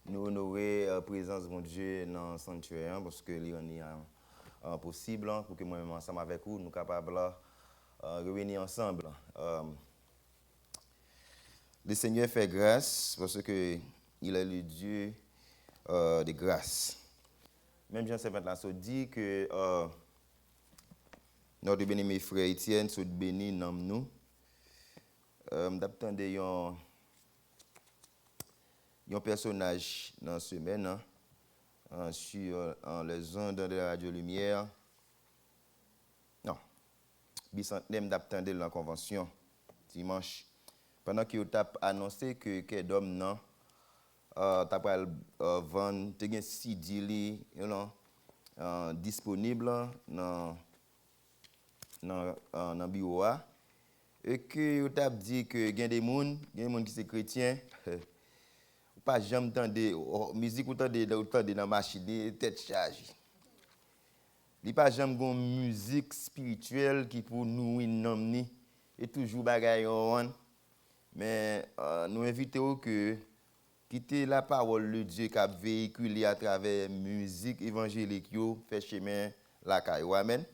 nous honorer la présence de mon Dieu dans le sanctuaire parce que c'est possible pour que moi-même ensemble avec vous, nous capables de réunir ensemble. Le Seigneur fait grâce parce que il est le Dieu de grâce. Même Jean 7 là, ça dit que notre bien-aimé frère Étienne soit béni dans nous. D'attendre un personnage dans la semaine sur les ondes de la radio lumière. Non, bicentenaire d'attendre dans la convention dimanche. Pendant qu'il a annoncé que d'homme non t'a pas vendre te CD disponible dans bureau et que il t'a dit que il y a des gens qui sont chrétiens pas jamais entendre musique ou entendre dans machine tête chargée. Il pas jamais une musique spirituelle qui pour nous nommer et toujours bagaille mais nous invitons que quitter la parole de Dieu qui a véhiculé à travers musique évangélique fait chemin la caillou. Amen.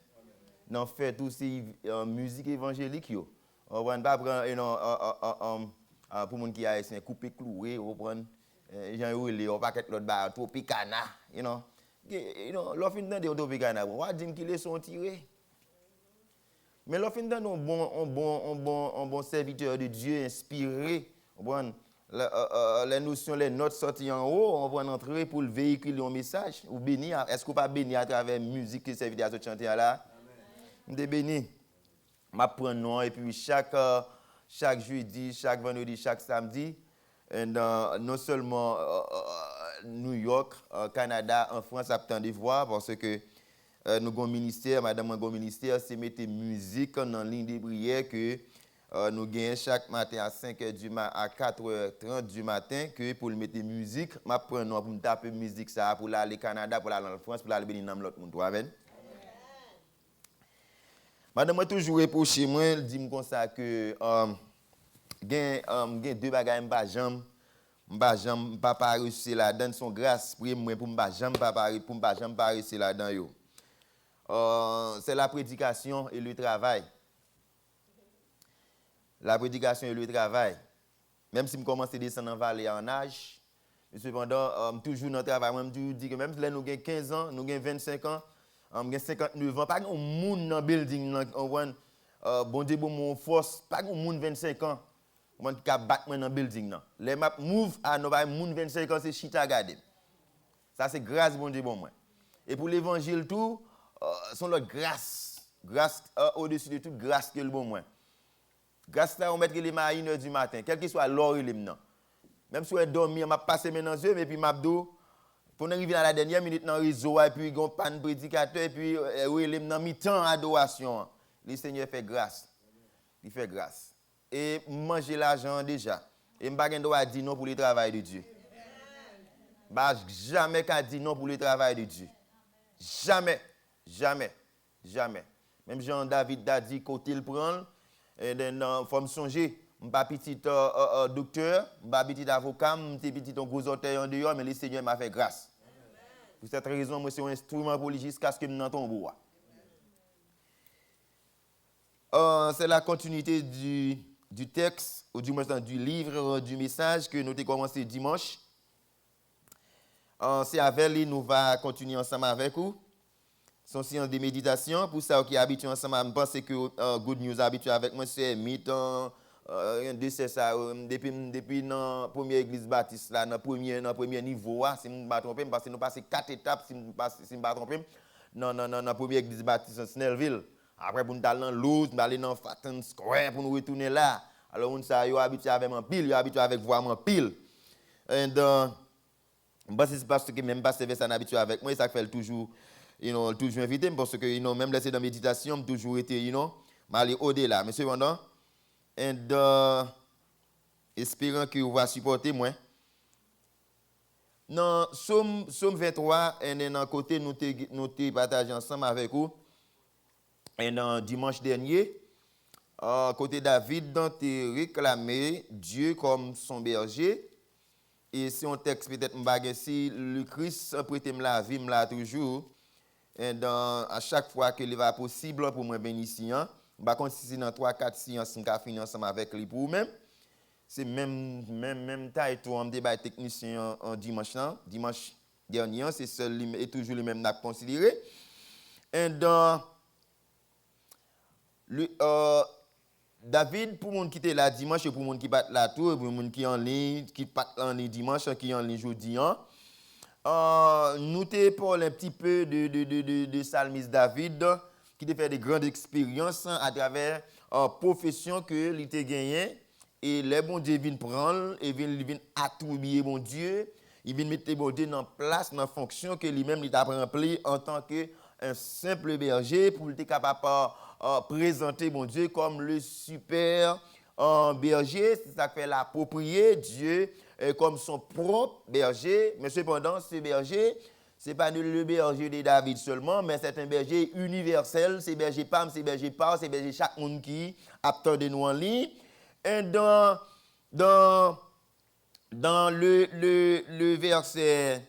Non fait aussi musique évangélique yo. On va pas prendre pour monde qui a essayé couper cloué, on prend Jean Rolé, on paquet l'autre bar Tropicana, you know, l'offre de Tropicana, on va dire qu'il est son tiré. Mais l'offre de un bon serviteur de Dieu inspiré, on prend les notions, les notes sorties en haut, on va entrer pour le véhiculer un message ou bénir. Est-ce qu'on pas bénir à travers la musique que serviteur a chanter là? On est béni. Je prends nom et puis chaque jeudi, chaque vendredi, chaque samedi, non seulement New York, Canada, en France, attendez voir parce que nous avons un ministère, madame, nous avons un ministère, c'est mettre musique en ligne de prière que nous gagnons chaque matin à 5h du matin, à 4h30 du matin, que pour mettre musique, je prends nom pour me taper musique ça pour aller au Canada, pour aller en France, pour aller bénir l'autre monde. Amen. Madame moi toujours reproché moi dit comme ça que gen deux bagages m'pa jambe pas réussir là-dedans son grâce pour moi pour m'pa jambe pas réussir là-dedans yo. C'est la prédication et le travail. La prédication et le travail. Même si je commence à descendre en vallée en âge, mais cependant toujours dans le travail, moi je dis que même si nous avons 15 ans, nous avons 25 ans, j'ai 59 ans, pas de monde dans le building, bon Dieu, mon force, pas de monde 25 ans, qui battre dans le building. Les map move à nous, monde 25 ans, c'est chita garder. Ça, c'est grâce, bon Dieu, bon moi. Et pour l'évangile, tout, sont leur grâce au-dessus de toute grâce que le bon moi. Grâce là, on met les mains à 1h du matin, quel que soit l'heure, même si on est dormi, on m'a passé maintenant yeux, mais puis m'abdou. Pour arriver à la dernière minute dans le réseau, et puis on pas de prédicateur, et puis dans mi-temps adoration. Le Seigneur fait grâce. Il fait grâce. Et manger l'argent déjà. Et je ne vais pas dire non pour le travail de Dieu. Je ne jamais dire non pour le travail de Dieu. Jamais. Jamais. Jamais. Même Jean-David a dit côté le prendre, et il faut me songer. Je ne suis pas petit docteur, je ne suis pas petit avocat, je suis petit gros auteur en dehors, mais le Seigneur m'a fait grâce. Pour cette raison, moi, c'est un instrument pour lui jusqu'à ce que nous n'entendons bois. C'est la continuité du texte, ou du moins du livre, du message que nous avons commencé dimanche. C'est avec lui, nous allons continuer ensemble avec vous. Son séance de méditation, pour ça qui est habitué ensemble, je pense que Good News est habitué avec moi, c'est mi-temps. C'est ça depuis la première église baptiste là dans premier niveau si je ne me pas tromper parce que nous passons 4 étapes si je ne me pas tromper dans la première église baptiste en Snellville après pour nous aller dans l'autre nous aller dans Fatten Square pour nous retourner là alors on ça yo habitué avec un pile yo habitué avec voix en pile et c'est parce que même pas c'est ça habitué avec moi ça fait toujours toujours invité parce que même laissé dans méditation toujours été m'aller au-delà mais cependant et espérant que vous va supporter moi. Dans Somme 23, et dans côté nous partagé ensemble avec vous. Et dans dimanche dernier, côté David, dans réclamé Dieu comme son berger. et c'est un texte peut-être m'bagay si le Christ a prêté me la vie me là toujours et à chaque fois que il va possible pour moi ben ici par contre si c'est dans 3 4 séances on finir ensemble avec lui pour même c'est même taille tout on débat technicien en dimanche dernier c'est seul et toujours le même n'a considéré et dans le David, pour monde qui était là dimanche et pour monde qui bat la tour, pour monde qui en ligne, qui bat en ligne dimanche, qui en ligne jeudi, nous t'ai parlé un petit peu de Salmis David, qui a fait de grandes expériences à travers profession que il a gagné et les bon Dieu viennent prendre et viennent attribuer mon Dieu, il vient mettre bon Dieu en place dans fonction que lui-même il a rempli en tant que un simple berger pour être capable présenter mon Dieu comme le super berger, c'est ça fait l'approprier Dieu comme son propre berger, mais cependant ce berger, c'est pas le berger de David seulement, mais c'est un berger universel, c'est berger Pam, c'est berger Par, c'est berger chaque monde qui attend de nous en ligne. Et dans le verset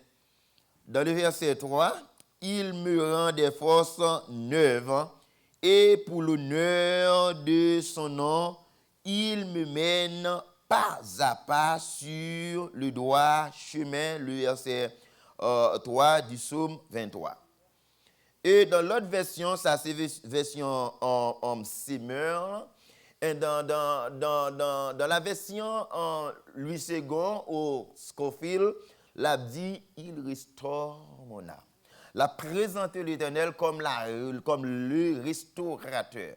3, il me rend des forces neuves et pour l'honneur de son nom, il me mène pas à pas sur le droit chemin, le verset 3 du psaume 23. Et dans l'autre version, ça c'est version en Semeur. Et dans la version en Louis II au Scofield, l'a dit, il restaure mon âme. La présenter l'Éternel comme le restaurateur.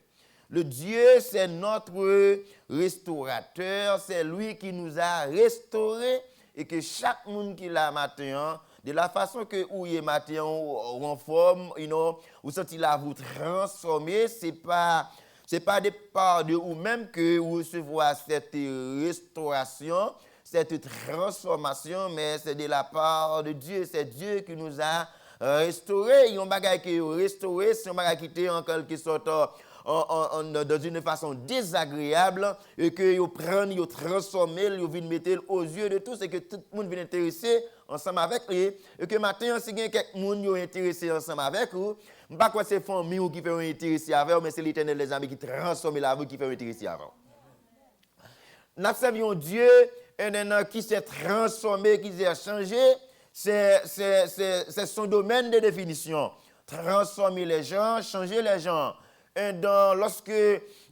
Le Dieu, c'est notre restaurateur, c'est lui qui nous a restaurés et que chaque monde qui l'a matin, de la façon que vous est matin en forme, vous sentez là vous transformer, c'est pas de part de vous-même que vous recevez cette restauration, cette transformation, mais c'est de la part de Dieu, c'est Dieu qui nous a restaurés. Il y a un bagage qui est restauré, c'est un bagage qui était en quelque sorte dans une façon désagréable et que vous prenez, vous transformez, vous venez mettre aux yeux de tous et que tout le monde vient intéresser ensemble avec lui et que maintenant si quelqu'un qui est intéressé ensemble avec vous, pas quoi c'est famille qui fait intéresser avec vous, mais c'est l'Éternel des amis qui transforme la vie qui fait intéresser avec vous. Nous servons Dieu qui s'est transformé, qui s'est changé, c'est son domaine de définition. Transformer les gens, changer les gens. Et lorsque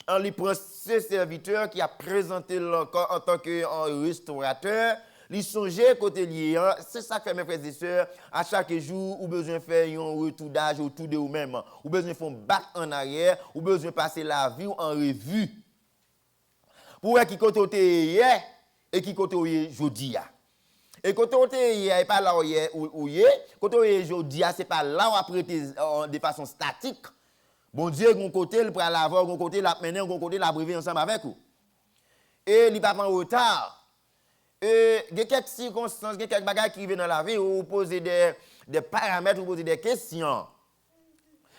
on lui prend ses serviteurs qui a présenté encore en tant que restaurateur, il songeait côté lié. C'est ça que fait mes frères et sœurs. À chaque jour, ou besoin de faire un retour d'âge autour de vous-même. Ou besoin de faire back en arrière. Ou besoin de passer la vie en revue. Pour voir qui côté hier et qui côté aujourd'hui. Et côté hier n'est pas là où hier. Côté aujourd'hui, c'est pas là où après de façon statique. Bon Dieu, mon côté, il prend la voix, mon côté, la mener, mon côté, la briver ensemble avec vous. Et il va pas en retard. Et il y a quelques circonstances, il y a quelques bagages qui viennent dans la vie où vous posez des paramètres, vous posez des questions.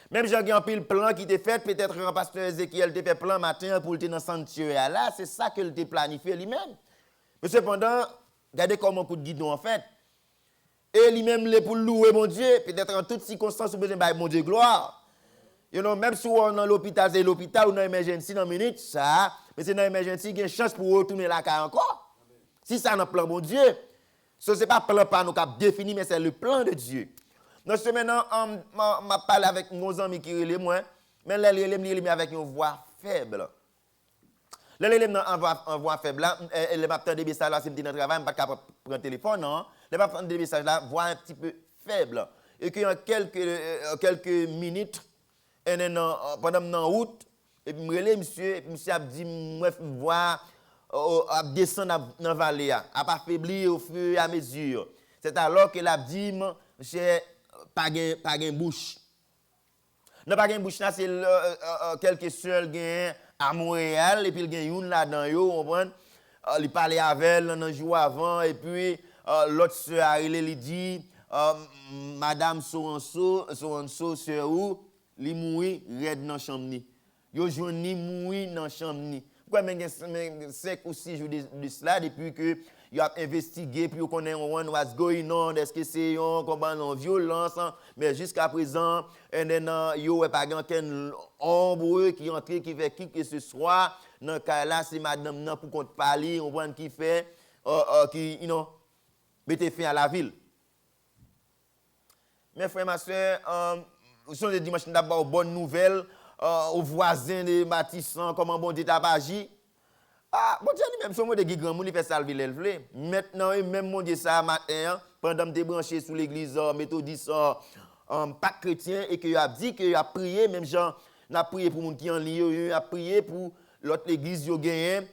Même j'ai un pile plan qui était fait, peut-être un pasteur Ézéchiel te fait plan matin pour le dans le sanctuaire là, c'est ça qu'il a planifié lui-même. Mais cependant, regardez comment coup de guidon en fait. Et lui-même, pour louer mon Dieu, peut-être en toutes circonstances, vous besoin de mon Dieu gloire. Même si on est dans l'hôpital, c'est l'hôpital ou dans l'émergency dans une minute, ça, mais c'est dans l'émergency qu'il y a une chance pour retourner la carte encore. Si ça n'a plan mon Dieu, ce n'est pas le plan par nous qui a défini, mais c'est le plan de Dieu. Donc, ce maintenant, je parle avec nos amis qui relèvent moi, mais là, il avec une voix faible. Là, il en voix faible, là, il m'a entendu des messages là, si je suis dans le travail, je ne peux pas prendre le téléphone, non. Il m'a entendu des messages là, voix un petit peu faible. Et qu'en quelques minutes, pendant la route, et puis je monsieur a dit, moi, voir, à descendre dans la vallée, à pas faiblir au fur et à mesure. C'est alors que l'a dit, monsieur, pas de bouche. Non, pas de bouche, c'est quelques seuls à Montréal, et puis il y a une là-dedans, on comprend? Il parlait avec elle un jour avant, et puis l'autre soeur, il dit, Madame Soranso, sœur où, li mouri red dans la chambre. Yo jouni mouri dans la chambre. Pourquoi 5 ou 6 jours de cela depuis que ils ont investigué pour connaître what's going on, est-ce que c'est comment violence, mais jusqu'à présent, il n'y a pas aucun ombre qui entre, qui fait qui que ce soit. Dans le cas là, c'est madame nan pour qu'on parle, on voit qui fait, qui, mettez fin à la ville. Mes frères, ma soeur, sont les dimanches d'abord bonne nouvelle aux voisins de bâtissants, comment bon Dieu t'a agi. Ah, bon Dieu, même son mot de grand monde, il fait salver l'élève. Maintenant, même mon Dieu, ça matin, pendant que tu es branché sous l'église méthodiste, pas chrétien, et qu'il a dit qu'il a prié, même Jean, il a prié pour les gens qui en ligne, il a prié pour l'autre église, il a gagné,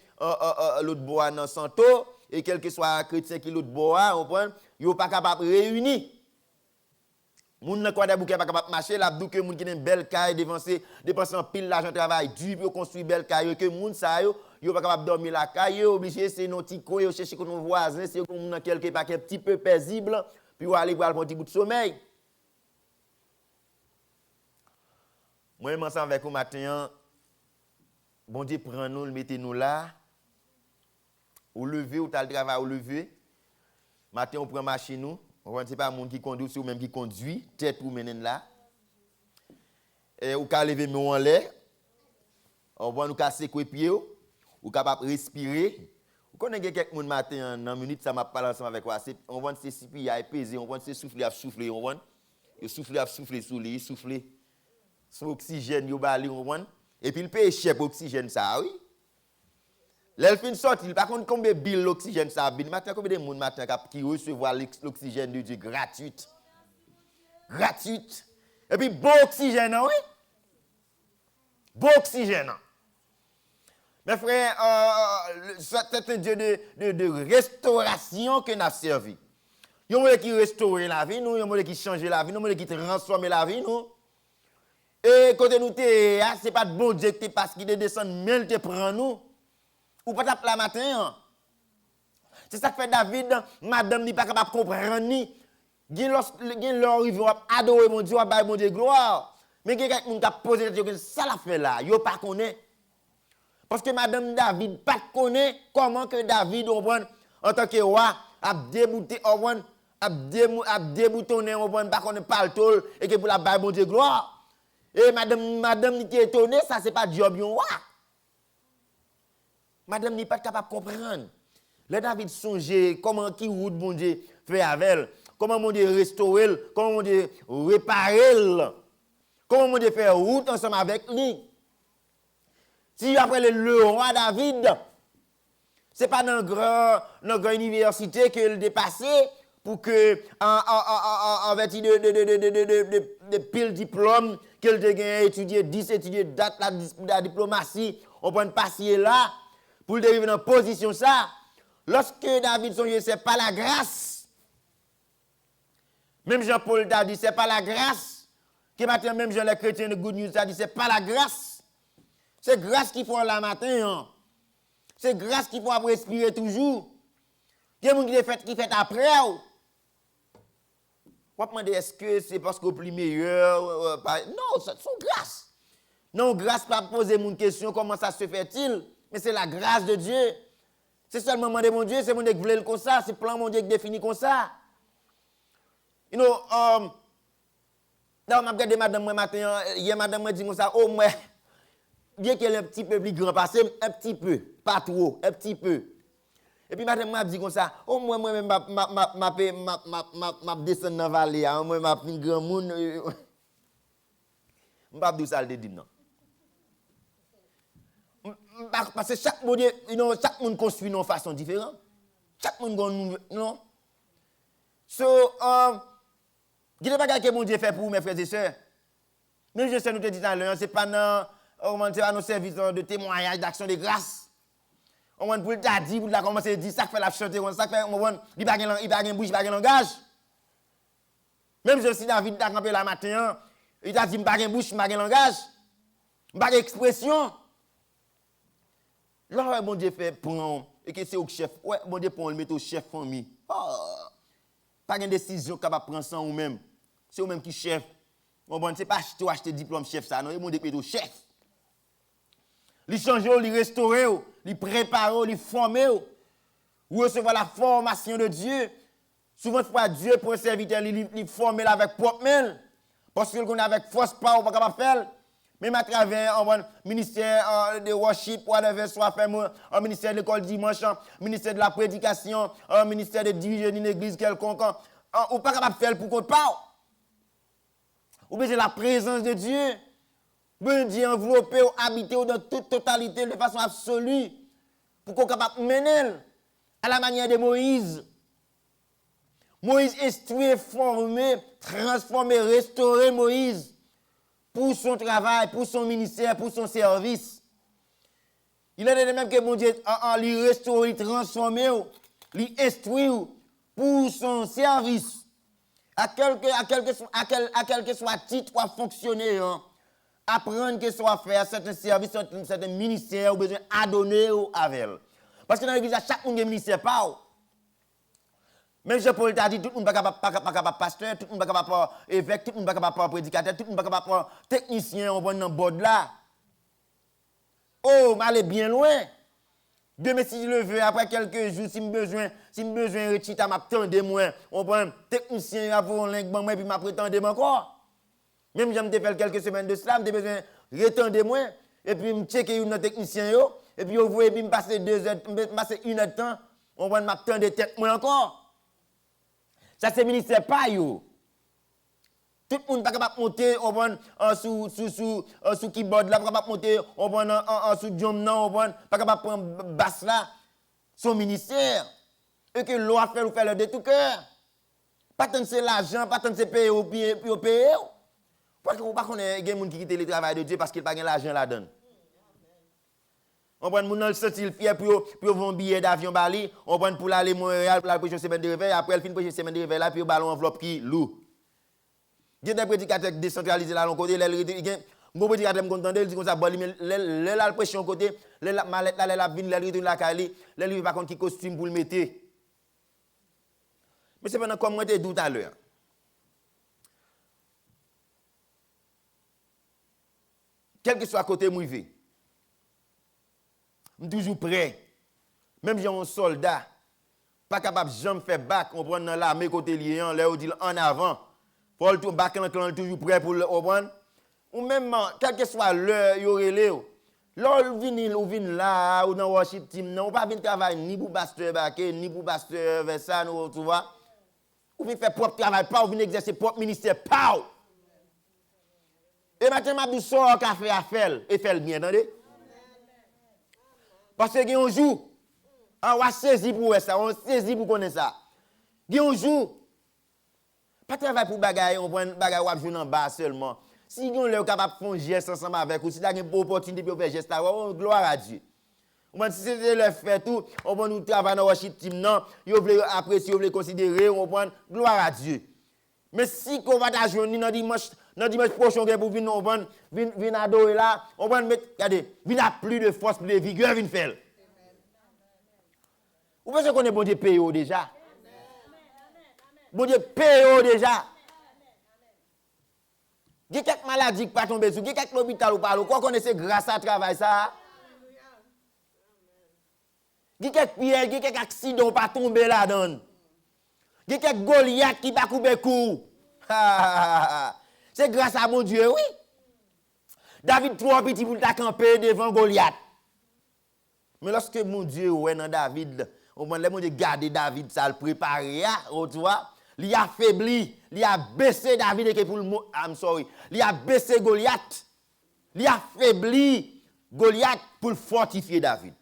l'autre bois dans Santo, et quel que soit chrétien qui l'autre bois, il n'est pas capable de réunir. Moun nan kwa de bouquet pas capable marcher, la dou que moun qui une belle caille dépenser en pile l'argent travail dur pour construire belle caille que moun ça yo pas capable dormir la caille, obligé c'est nos petits coin yo chercher nos voisins, c'est comme moun quelque part un petit peu paisible puis ou aller voir un petit bout de sommeil. Moi ensemble avec vous matin, bon Dieu prend nous, le mettez nous là. Ou lever ou t'as le travail ou lever. Matin on prend machine nous. On ne sait pas monde qui conduit, c'est ou même qui conduit, tête ou menen là. Et ou ka lever mon en l'air. On va nous casser les pieds ou capable respirer. Vous connaissez quelques monde matin en minute ça m'a parlé ensemble avec moi, on va se sipi à peser, on va se souffler à souffler, on va souffler sous lui, souffler. Son oxygène yo bali, on va. Et puis il paye cher pour oxygène ça, oui. L'elfine sorti, il par contre combien bill l'oxygène ça bill matin combien de monde matin qui recevoir l'oxygène de Dieu gratuite. Gratuite. Et puis bon oxygène oui. Bon oxygène. Mes frères, c'est un Dieu de restauration que nous avons servi. Il y a un qui restaure la vie, nous, il y a un qui change la vie, nous, il y a un qui transforme la vie, nous. Et quand nous ce n'est pas de bon Dieu qui parce qu'il descend, mais il te prend nous. Ou pas la matin. C'est ça que fait David, madame n'est pas capable de comprendre ni. Gen arrive à adorer mon Dieu, à bailler mon Dieu gloire. Mais quelqu'un qui a posé la question, ça la fait là, yo pas connaît. Parce que madame David pas connaît comment que David en tant que roi a débouté a déboutonné pas connaît pas le tol et que pour la bailler mon Dieu gloire. Et madame qui est étonnée, ça c'est pas job yon roi. Madame n'est pas capable de comprendre. Le David songeait comment qui route bon Dieu fait avec elle, comment mon Dieu restaurer, comment mon Dieu réparer, comment mon Dieu faire route ensemble avec lui. Si après le roi David, ce n'est pas dans une grande université qu'il dépassé pour que en vertu de pile diplôme qu'il a étudié 10 étudier date la diplomatie, on prend passer là. Pour le arriver dans position ça, lorsque David songe, ce n'est pas la grâce. Même Jean-Paul t'a dit, ce n'est pas la grâce. Que matin, même Jean les chrétiens de Good News t'a dit, ce n'est pas la grâce. C'est grâce qu'il faut la matin. Hein. C'est grâce qu'il faut respirer toujours. Il y a des gens qui fait après. On va demander, est-ce que c'est parce qu'on est plus meilleur? Non, c'est grâce. Non, grâce pas poser une question, comment ça se fait-il? Mais c'est la grâce de Dieu. C'est seulement le mon Dieu, c'est mon Dieu qui voulait comme ça, c'est plan mon Dieu qui définit comme ça. You know, là, on m'a regardé madame moi matin, hier madame m'a dit comme ça, oh moi, bien qu'elle est un petit peu plus grand passé, un petit peu, pas trop, un petit peu. Et puis madame m'a dit comme ça, oh moi même m'a descendre dans la vallée, moi m'a fin grand monde. Je pas dire ça le dit non. Parce que chaque monde, chaque monde construit de façon différente. Chaque monde non. So, il n'y a pas que mon Dieu fait pour mes frères et sœurs. Même je sais nous te dit à l'heure, ce n'est pas dans nos services de témoignage, d'action de grâce. On va pour le dire, pour la commencer à dire, ça fait la chanter, ça fait, il n'y a pas de bouche, il n'y a pas de langage. Même si David a campé la matin, il a dit, il n'y a pas de bouche, il n'y a pas de langage. Il n'y a pas d'expression. Là, bon Dieu fait prendre, et que c'est au chef, ouais, bon Dieu prend le mettre au chef famille. Pas de décision capable de prendre ça ou même. C'est vous-même qui chef. Bon, c'est pas acheter diplôme chef ça, non, il bon Dieu au chef. Il change, il restaure, il prépare, il forme. recevoir la formation de Dieu. Souvent, fois Dieu pour un serviteur, il forme avec propre main. Parce qu'il connaît avec force, pas ou pas capable de faire. Même à travers un ministère de worship, whatever, soit fait, un ministère de l'école dimanche, un ministère de la prédication, un ministère de diriger une église quelconque, ou pas capable de faire pour qu'on parle. Ou bien c'est la présence de Dieu. Bon Dieu enveloppé ou habité dans toute totalité, de façon absolue, pour qu'on soit capable de mener à la manière de Moïse. Moïse instruit, formé, transformé, restauré Moïse pour son travail, pour son ministère, pour son service. Il est de même que mon Dieu, il restaure, il transforme, il instruit pour son service. À quel que soit titre ou fonctionnaire, apprendre que soit faire certains services, certains ministères, ou besoin adonner avec. Parce que dans l'église, chaque monde a un ministère pas. Même Jean-Paul t'a dit, tout le monde n'est pas capable pasteur, tout le monde n'est pas capable évêque, tout le monde n'est pas capable prédicateur, tout le monde n'est pas capable technicien, on va dans le bord là. Oh, mais aller bien loin. Demain, si je le veux, après quelques jours, si je besoin de reciter, m'attendre moi, on prend un technicien pour un lingue, puis m'attendre encore. Même si je fait quelques semaines de cela, j'ai besoin de retendre moi, et puis je checker un technicien, et puis vous voyez, puis je passe 2 heures, je passe 1 heure de temps, on va m'attendre tête moi encore. Ça, c'est le ministère pas yo. Tout le monde n'est pas capable de monter sous keyboard, là, pas capable de monter sous drum, pas capable de prendre basse là. Son ministère. Et que l'on a fait ou faire le de tout cœur. Pas tant c'est l'argent, pas tant c'est payer ou payer. Parce que vous ne connaissez pas des gens qui quittent le travail de Dieu parce qu'ils n'ont pas l'argent là-dedans. On prend mon le sentir fier pour vendre un billet d'avion Bali, on prend pour aller Montréal pour la prochaine semaine de réveil, après le fin de semaine de réveil là puis ballon enveloppe qui lourd. Il y a des prédicateurs décentralisés là de l'autre côté, mon prédicateur me contente, il dit comme ça bon le la pression côté, la mallette là la vinn, le retourne la Cali, le lui par contre qui costume pour le mettre. Mais c'est pendant comme moi t'ai dit tout à l'heure. Quel que soit côté moi vais. Je suis toujours prêt. Même si j'ai un soldat, pas capable de jamais faire bac, on prend dans l'armée côté lié, là on dit en avant. Faut le bac en clan toujours prêt pour le prendre. Ou même quel que soit l'heure, il y aurait Léo. L'on vient là ou dans worship team, non pas venir travailler ni pour pasteur baquet, ni pour pasteur Versa, tu vois. Ou venir faire propre travail, pas ou venir exercer propre ministère, pas. Et maintenant m'a dit sort café à faire et faire bien, attendez. Parce que un jour, on va saisir pour ça, on saisit pour connaître ça. Un jour, pas travailler pour bagaille, on prend bagaille ou jouer en bas seulement. Si on est capable de faire un geste ensemble avec vous, si vous avez une opportunité pour faire un geste, gloire à Dieu. Si c'est le fait tout, on va nous travailler dans le worship team, non, vous voulez apprécier, vous voulez considérer, on prend gloire à Dieu. Mais si on va t'ajouter dans dimanche prochain pour venir adorer là, on va mettre, regardez, venir à plus de force, plus de vigueur, venir faire. Vous pensez qu'on est bon Dieu paye déjà? Bon Dieu paye déjà. Il y a quelques maladies qui ne tombent pas dessus, il y a quelques hôpitaux ou pas, quoi qu'on essaie grâce à travail ça. Il y a quelques pierres, il y a quelques accidents qui ne tombent pas là-dedans. Il y a quelques Goliath qui ne pas couper coup. C'est grâce à mon Dieu, oui. David trop petit pour camper devant Goliath. Mais lorsque mon Dieu ouais dans David, on va mon Dieu garder David ça le préparer, tu vois, il a affaibli, il a baissé David et pour le il a baissé Goliath. Il a affaibli Goliath pour fortifier David.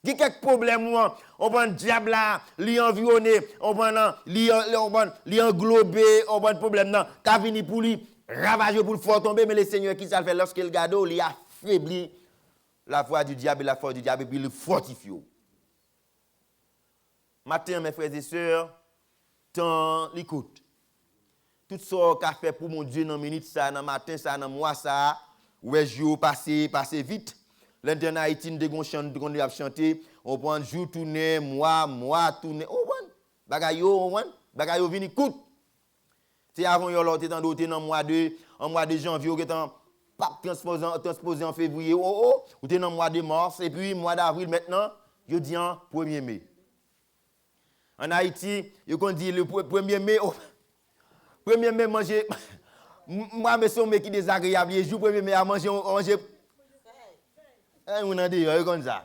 Il y a quelques problèmes, on va le diable là, lui environner, on va lui englober, on va le problème là, t'as venu pour lui ravager pour le faire tomber, mais le Seigneur qui ça fait lorsqu'il garde, il a affaibli la foi du diable et la force du diable et puis il le fortifie. Matin, mes frères et sœurs, tant l'écoute. Tout ce qu'a fait pour mon Dieu dans minute ça, dans matin ça, dans mois ça, ouais jour passé vite. L'interne Haïti de gon chante qu'on a chanté, on prend jour tourner, mois tourner. On prend bagay yo vini coûte. C'est avant yo l'autre temps d'autre dans mois de janvier ou étant pas transposé en février ou t'es dans mois de mars et puis mois d'avril maintenant, yo dit en 1er mai. En Haïti, on dit le 1er mai, 1er mai manger, moi, je suis qui désagréable, le jour 1er mai à manger, on a dit, comme ça.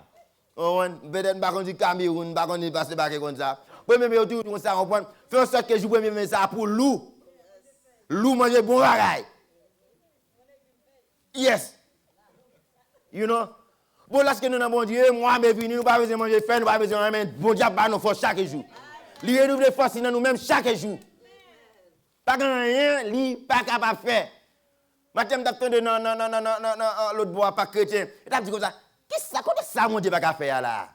Peut-être pas qu'on dit Cameroun, pas qu'on dit passer par comme ça. 1er mai, tout comme ça, on prend, fait en sorte que le jour 1er mai, ça pour loup. Loup manger bon bagaille. Yes. You know? Bon, là, ce que nous avons bon Dieu, moi, je suis nous pas besoin de manger faim, nous pas besoin de manger, bon Dieu, pas nos forces chaque jour. Lui renouveler force dans nous-mêmes chaque jour. Pas rien, lui, pas capable de faire. Maintenant, je suis non, l'autre bois, pas chrétien. Et tu dit comme ça, qu'est-ce que ça, mon Dieu, pas capable de faire là?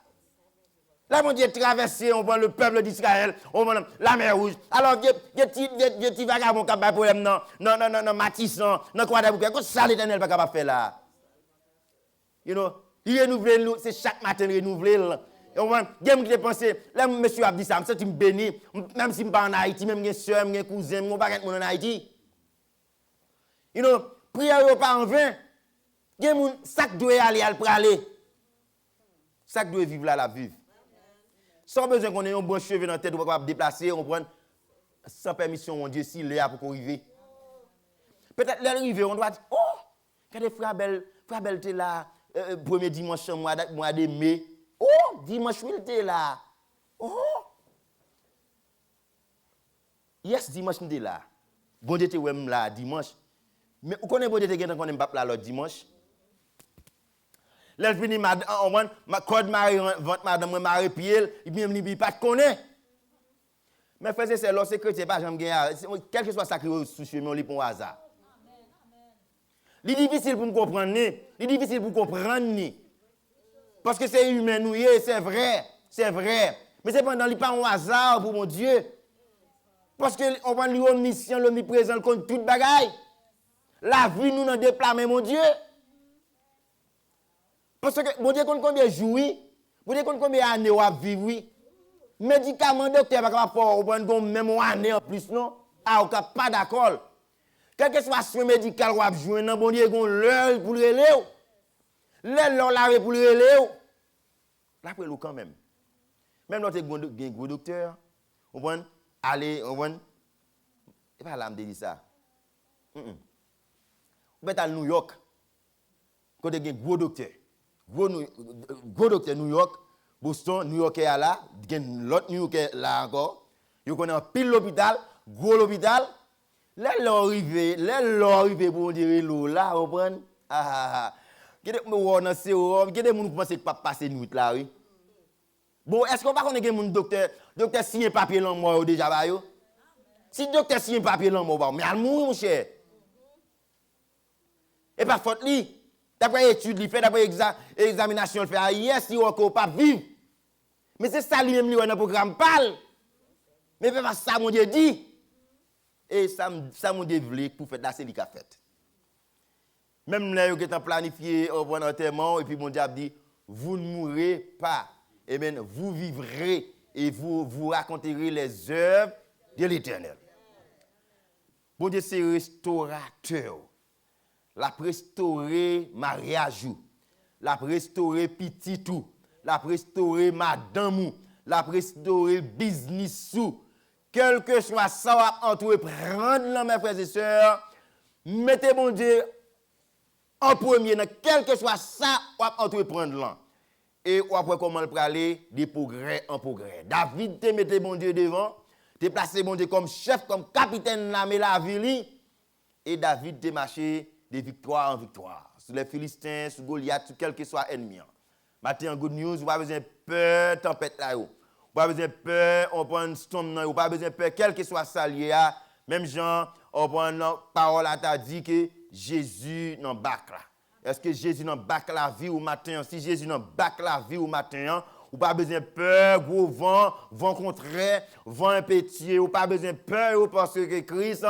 Là, mon Dieu, traverser, on prend le peuple d'Israël, on prend la mer Rouge. Alors, il y a des petits vagabonds qui ont des problèmes, non, Matisse, non, quoi d'abord, qu'est-ce que ça, l'Éternel, pas capable de faire là? You know? Il renouvelle, c'est chaque matin renouvelé. Il y a des gens qui pensent, là, monsieur a dit ça, je me béni, même si je ne suis pas en Haïti, même mes soeurs, mes cousins, je ne suis pas en Haïti. You know, prière n'est pas en vain. Il y a des gens qui doivent aller pour aller. Ça doit vivre là, la vivre. Sans besoin qu'on ait un bon cheveu dans la tête, on va déplacer, on prend sans permission, mon Dieu, s'il est là pour qu'on arrive. Peut-être l'arrivée, on doit dire, oh, regardez, frère Belle, t'es là. Premier dimanche mois de mai. Oh, dimanche il était là. Oh. Yes, dimanche il était là. Bon Dieu était là dimanche. Mais vous connaissez bon Dieu était qu'on pas là l'autre dimanche. Là vini ma code mari vente madame mari pied, il bien pas connaît. Mais frère c'est là c'est chrétien pas jamais gagner quel que soit ça qui sous chemin on li pour hasard. C'est difficile pour me comprendre, c'est difficile pour comprendre. Parce que c'est humain, c'est vrai. Mais c'est pendant qu'il n'y a pas un hasard pour mon Dieu. Parce qu'on va lui omniscient, l'omniprésent, contre toute bagaille. La vie nous n'en déplace, mon Dieu. Parce que mon Dieu compte combien de jours, mon Dieu compte combien d'années on va vivre. Médicaments, docteur, pas capable de même une année en plus, non? Ah, on n'est pas d'accord. Quel que soit soin médical qu'on a besoin, bon Dieu, on l'heure pour le relais. L'heure la pour le relais. Là, pour quand même. Même notre gros docteur, on va aller, on va. Et pas là, me dit ça. On va à New York. Quand il y a un gros docteur. Gros docteur New York, Boston, New York est là. Il y a l'autre New York est là encore. Il y a un pile l'hôpital, gros l'hôpital. Là, l'arrivée pour dire l'eau, là, on prend. Il y a des gens qui pensent que pas passer nuit là, oui. Bon, est-ce qu'on va connaître un docteur signe papier là, moi, déjà, bah, yo? Si docteur signe papier là, moi, mais à mourir, mon cher. Et pas faute, li. D'après étude, li fait, d'après examination, il fait, yes, il ne pas vivre. Mais c'est ça, lui-même, lui, dans le programme, parle. Mais pas ça, mon Dieu dit. Et ça m'a développé pour faire la série qu'a fait. Même là, vous avez planifié un enterrement, et puis mon diable dit, vous ne mourrez pas. Et bien, vous vivrez et vous raconterez les œuvres de l'Éternel. Bon Dieu, c'est restaurateur. La restaurer mariage, la restaurer petit tout, la restaurer madame, la restaurer business ou. Quel que soit ça, entreprendre là, mes frères et sœurs, mettez mon Dieu en premier, quel que soit ça, entreprendre là. Et après comment le aller de progrès en progrès. David te mettez mon Dieu devant, te placé mon Dieu comme chef, comme capitaine de la ville. Et David te marché de victoire en victoire. Sur les Philistins, sur Goliath, sur quel que soit ennemi. Maintenant, good news, vous n'avez pas besoin de peur, tempête là. Vous n'avez pas besoin de peur, on prend un storm, vous n'avez pas besoin de peur, quel que soit ça lié à. Même Jean, on prend une parole à t'a dit que Jésus n'en bac là. Est-ce que Jésus n'en bac la vie au matin? Si Jésus n'en bac la vie au matin, ou pas besoin de peur, gros vent contraire, vent impétueux, ou pas besoin de peur parce que Christ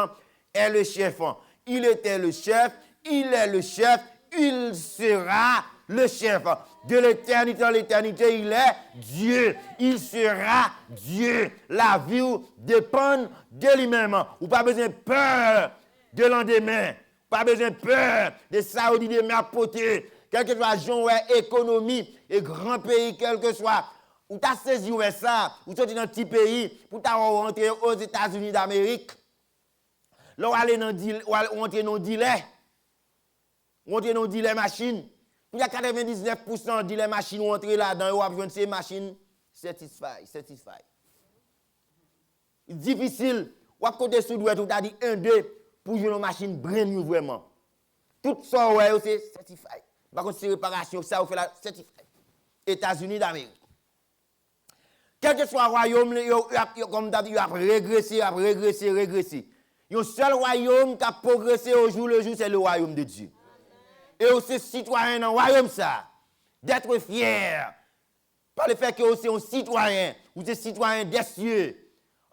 est le chef. Il était le chef, il est le chef, il sera le chef. De l'éternité à l'éternité, il est Dieu. Il sera Dieu. La vie dépend de lui-même. Ou pas besoin de peur de lendemain. Pas besoin de peur de ça ou de à côté. Quel que soit l'économie et grand pays, quel que soit, ou t'as saisi ça, ou sorti dans un petit pays, pour t'as rentré aux États-Unis d'Amérique. Là, on aller dans dealer, machine. Il y a 99% de dealer machine ou entrer là-dedans, ou besoin de ces machines satisfait. Difficile. Ou à côté sous doué tout a dit 1 2 pour une machine brand new vraiment. Tout ça ouais c'est certifié. Par contre c'est réparation ça on fait la certifié. États-Unis d'Amérique. Quel que soit le royaume comme d'habitude a régressé. Un seul royaume qui a progressé au jour le jour c'est le royaume de Dieu. Et aussi citoyen dans le royaume ça d'être fier par le fait que aussi un citoyen ou des citoyens des cieux.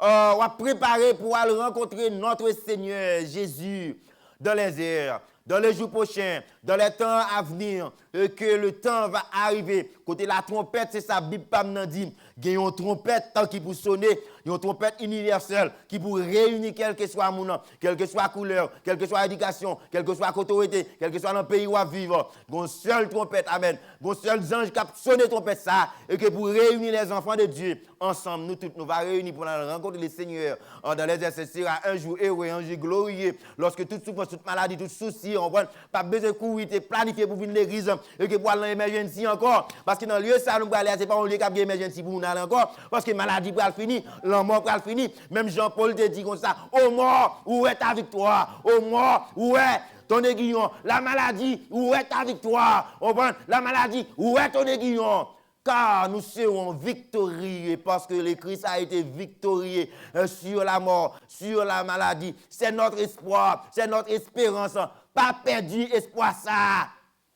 On va préparer pour aller rencontrer notre Seigneur Jésus dans les airs, dans les jours prochains, dans les temps à venir, que le temps va arriver. Côté la trompette, c'est ça, Bible pas dit. Il y a une trompette qui pour sonner, il y a une trompette universelle qui pour réunir quel que soit mon nom, quelle que soit couleur, quelle que soit éducation, quelle que soit autorité, quel que soit le pays où on vit. Une seule trompette, amen. Un seul ange qui a sonné trompette ça, et que pour réunir les enfants de Dieu, ensemble, nous tous, nous va réunir pour la rencontre des Seigneurs. Dans les exercices, un jour heureux, un jour glorieux, lorsque toute souffrance, toute maladie, tout souci, on va pas besoin de courir, planifier pour venir l'église, et que pour aller dans l'émergence encore. Parce que dans le lieu, ça, nous allons aller, c'est pas un lieu qui a bien émergence pour nous aller encore. Parce que la maladie pour finir, la mort pour finir. Même Jean-Paul te dit comme ça, ô mort, où est ta victoire? Ô mort, où est ton aiguillon? La maladie, où est ta victoire? La maladie, où est ton aiguillon? Car nous serons victorieux parce que le Christ a été victorieux sur la mort, sur la maladie. C'est notre espoir, c'est notre espérance. Pas perdu espoir ça.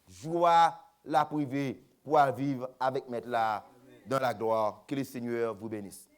Joie la privée pour vivre avec Maître là dans la gloire. Que le Seigneur vous bénisse.